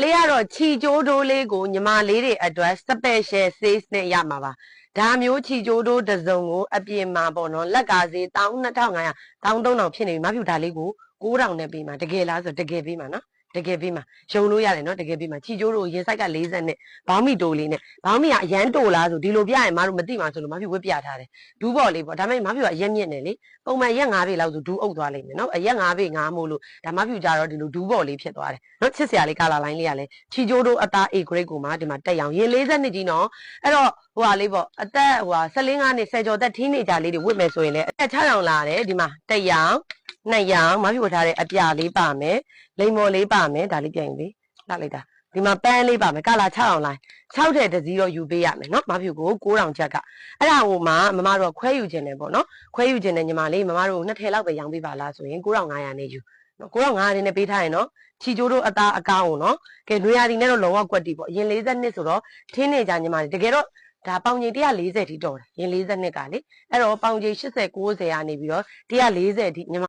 လေးကတော့ချီကျိုးတိုးလေးကိုညီမလေးတွေအတွက် special size နဲ့ရမှာပါဒါမျိုးချီကျိုးတိုးတစ်စုံကိုအပြင်မှာပေါ့နော်လက်ကားစေး12500 13000ဖြစ်နေပြီမဖြူဒါလေးကို9000နဲ့ပေးမှာတကယ်လားဆိုတကယ်ပေးမှာနော်တကယ်ပေးမှာယုံလို့ရတယ်နော်တကယ်ပေးမှာချီကျိုးတို့ရင်ဆိုင်က40နဲ့ဘောင်းမီတိုးလေးနဲ့ဘောင်းမီကအရန်တိုလားဆိုဒီလိုပြရင်မတို့မသိမှာဆိုလို့မဖြူဝက်ပြထားတယ်ဒူးပေါ်လေးပေါ့ဒါပေမဲ့မဖြူကအရက်မြင့်နေလေပုံမှန်ရက်9ပေလောက်ဆိုဒူးအုပ်သွားလိမ့်မယ်နော်အရက်9ပေ9မို့လို့ဒါမဖြူကြတော့ဒီလိုဒူးပေါ်လေးဖြစ်သွားတယ်နော်ချစ်စရာလေးကာလာလိုင်းလေးကလည်းချီကျိုးတို့အသား A grade ကိုမှဒီမှာတက်ရောင်ရင်40နှစ်ကြီးနော်အဲ့တော့ဟိုဟာလေးပေါ့အသက်ဟိုဟာ14နှစ်10ကျော်သက်ထင်းနေကြလေးတွေဝတ်မယ်ဆိုရင်လည်းအသက်6ရောင်လာတယ်ဒီမှာတက်ရောင်2ရောင်မဖြူထားတဲ့အပြာလေးပါမယ်လိမ်မော်လေးပါမယ်ဒါလေးပြန်ယူလေလှလိုက်တာဒီမှာပန်းလေးပါမယ်ကာလာ6အောင်လိုင်း6တဲ့တစည်းတော့ယူပေးရမယ်နော်မဖြူကို9000ချက်ကအဲ့ဒါဟိုမှာမမတို့ခွဲယူခြင်းတယ်ပေါ့နော်ခွဲယူခြင်းတယ်ညီမလေးမမတို့2ထည်လောက်ပဲရောင်းပေးပါလားဆိုရင်9500နဲ့ယူနော်9500နဲ့ပေးထားရင်နော်ချီကျိုးတို့အသားအကောင်းကိုနော်ကဲနွေရာသီနဲ့တော့လုံးဝကွက်တီပေါ့ရင်40နှစ်ဆိုတော့ထင်းနေကြညီမလေးတကယ်တော့ဒါပေါင်ကြီး140ထိတော်တယ်ရင်40နှစ်ကလေအဲ့တော့ပေါင်ကြီး80 90ကနေပြီးတော့140ထိညီမ